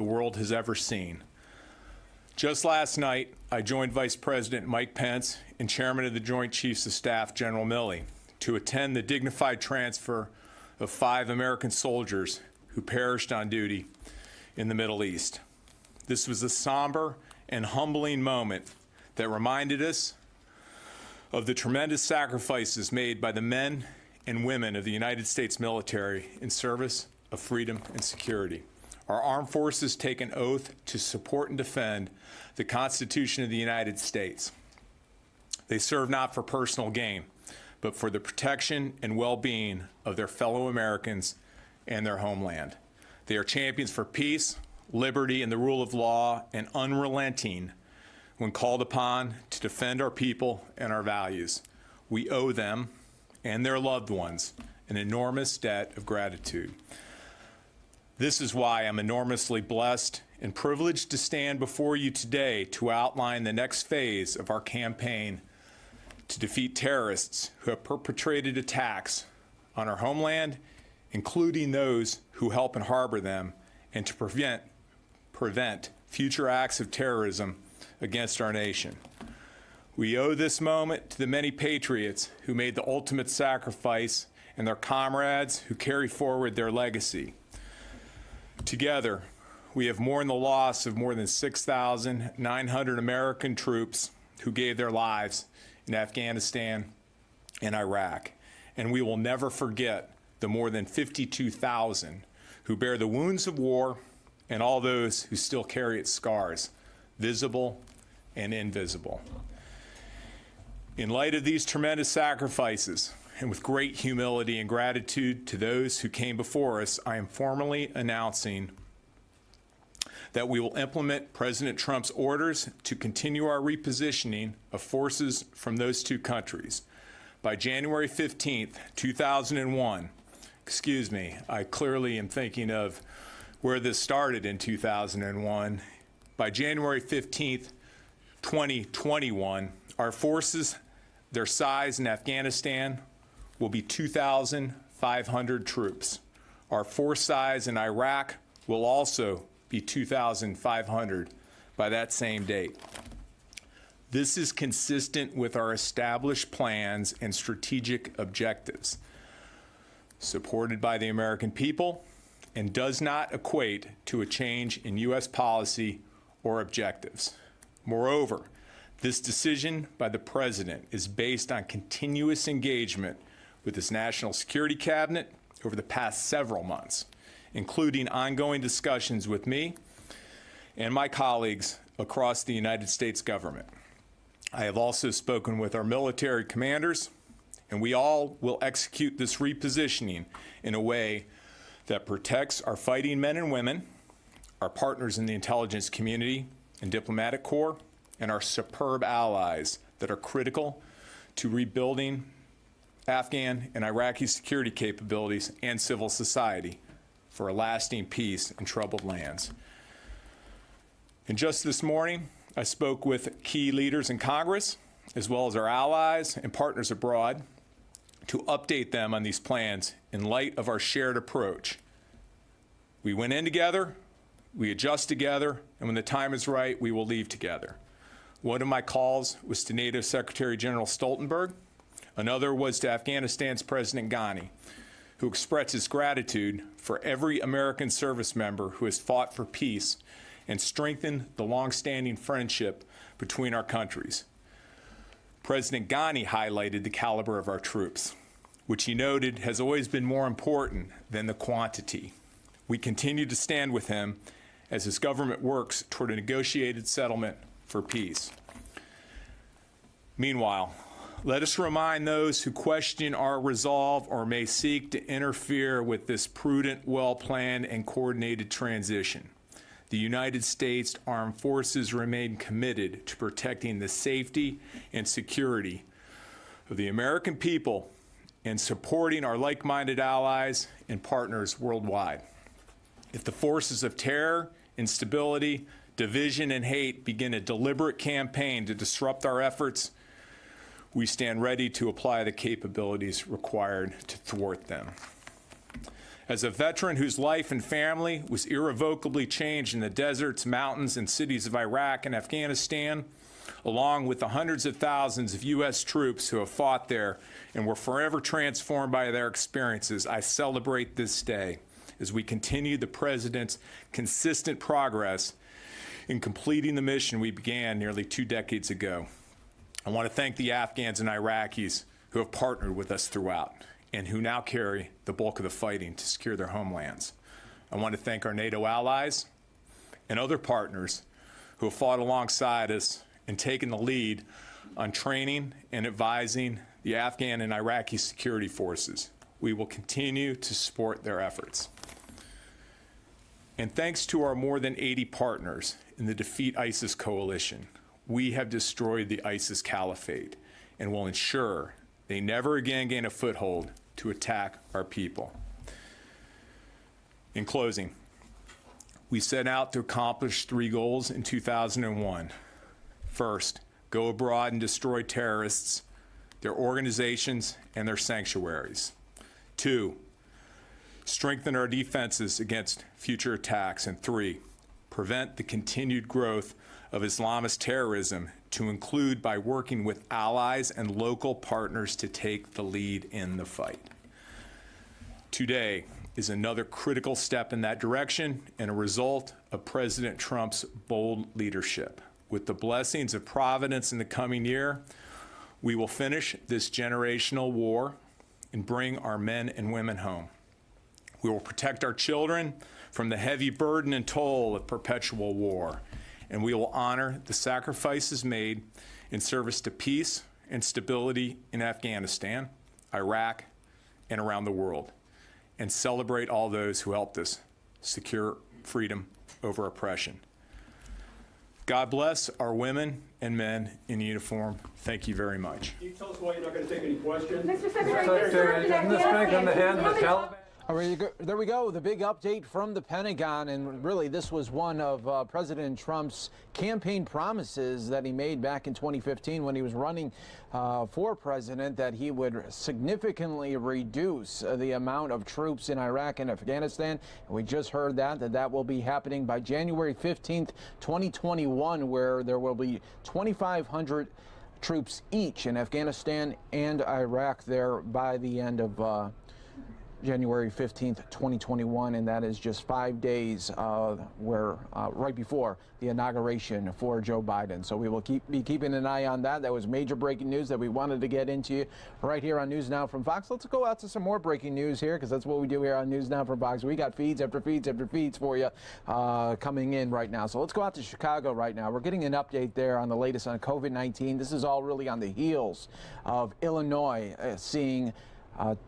the world has ever seen. Just last night, I joined Vice President Mike Pence and Chairman of the Joint Chiefs of Staff, General Milley, to attend the dignified transfer of 5 American soldiers who perished on duty in the Middle East. This was a somber and humbling moment that reminded us of the tremendous sacrifices made by the men and women of the United States military in service of freedom and security. Our armed forces take an oath to support and defend the Constitution of the United States. They serve not for personal gain, but for the protection and well-being of their fellow Americans and their homeland. They are champions for peace, liberty, and the rule of law, and unrelenting when called upon to defend our people and our values. We owe them and their loved ones an enormous debt of gratitude. This is why I'm enormously blessed and privileged to stand before you today to outline the next phase of our campaign to defeat terrorists who have perpetrated attacks on our homeland, including those who help and harbor them, and to prevent future acts of terrorism against our nation. We owe this moment to the many patriots who made the ultimate sacrifice and their comrades who carry forward their legacy. Together, we have mourned the loss of more than 6,900 American troops who gave their lives in Afghanistan and Iraq, and we will never forget the more than 52,000 who bear the wounds of war and all those who still carry its scars, visible and invisible. In light of these tremendous sacrifices, and with great humility and gratitude to those who came before us, I am formally announcing that we will implement President Trump's orders to continue our repositioning of forces from those 2 countries. By January 15th, 2001, I clearly am thinking of where this started in 2001. By January 15th, 2021, our forces, their size in Afghanistan, will be 2,500 troops. Our force size in Iraq will also be 2,500 by that same date. This is consistent with our established plans and strategic objectives, supported by the American people, and does not equate to a change in U.S. policy or objectives. Moreover, this decision by the President is based on continuous engagement with his National Security Cabinet over the past several months, including ongoing discussions with me and my colleagues across the United States government. I have also spoken with our military commanders, and we all will execute this repositioning in a way that protects our fighting men and women, our partners in the intelligence community and diplomatic corps, and our superb allies that are critical to rebuilding Afghan and Iraqi security capabilities and civil society for a lasting peace in troubled lands. And just this morning, I spoke with key leaders in Congress, as well as our allies and partners abroad, to update them on these plans in light of our shared approach. We went in together, we adjust together, and when the time is right, we will leave together. One of my calls was to NATO Secretary General Stoltenberg. Another was to Afghanistan's President Ghani, who expressed his gratitude for every American service member who has fought for peace and strengthened the long-standing friendship between our countries. President Ghani highlighted the caliber of our troops, which he noted has always been more important than the quantity. We continue to stand with him as his government works toward a negotiated settlement for peace. Meanwhile, let us remind those who question our resolve or may seek to interfere with this prudent, well-planned, and coordinated transition. The United States Armed Forces remain committed to protecting the safety and security of the American people and supporting our like-minded allies and partners worldwide. If the forces of terror, instability, division, and hate begin a deliberate campaign to disrupt our efforts, we stand ready to apply the capabilities required to thwart them. As a veteran whose life and family was irrevocably changed in the deserts, mountains, and cities of Iraq and Afghanistan, along with the hundreds of thousands of U.S. troops who have fought there and were forever transformed by their experiences, I celebrate this day as we continue the President's consistent progress in completing the mission we began nearly 2 decades ago. I want to thank the Afghans and Iraqis who have partnered with us throughout and who now carry the bulk of the fighting to secure their homelands. I want to thank our NATO allies and other partners who have fought alongside us and taken the lead on training and advising the Afghan and Iraqi security forces. We will continue to support their efforts. And thanks to our more than 80 partners in the Defeat ISIS coalition, we have destroyed the ISIS caliphate and will ensure they never again gain a foothold to attack our people. In closing, we set out to accomplish 3 goals in 2001. First, go abroad and destroy terrorists, their organizations, and their sanctuaries. 2, strengthen our defenses against future attacks. And 3, prevent the continued growth of Islamist terrorism, to include by working with allies and local partners to take the lead in the fight. Today is another critical step in that direction and a result of President Trump's bold leadership. With the blessings of Providence in the coming year, we will finish this generational war and bring our men and women home. We will protect our children from the heavy burden and toll of perpetual war, and we will honor the sacrifices made in service to peace and stability in Afghanistan, Iraq, and around the world, and celebrate all those who helped us secure freedom over oppression. God bless our women and men in uniform. Thank you very much. Can you tell us why you're not going to take any questions? Mr. Secretary, All right, there we go, the big update from the Pentagon, and really this was one of President Trump's campaign promises that he made back in 2015 when he was running for president, that he would significantly reduce the amount of troops in Iraq and Afghanistan. And we just heard that will be happening by January 15th, 2021, where there will be 2,500 troops each in Afghanistan and Iraq there by the end of January 15th, 2021, and that is just 5 days right before the inauguration for Joe Biden. So we will be keeping an eye on that. That was major breaking news that we wanted to get into right here on News Now from Fox. Let's go out to some more breaking news here, because that's what we do here on News Now from Fox. We got feeds after feeds after feeds for you coming in right now. So let's go out to Chicago right now. We're getting an update there on the latest on COVID-19. This is all really on the heels of Illinois seeing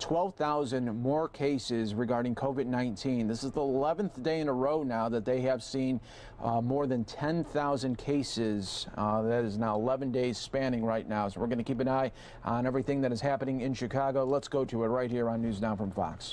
12,000 more cases regarding COVID-19. This is the 11th day in a row now that they have seen more than 10,000 cases. That is now 11 days spanning right now. So we're going to keep an eye on everything that is happening in Chicago. Let's go to it right here on News Now from Fox.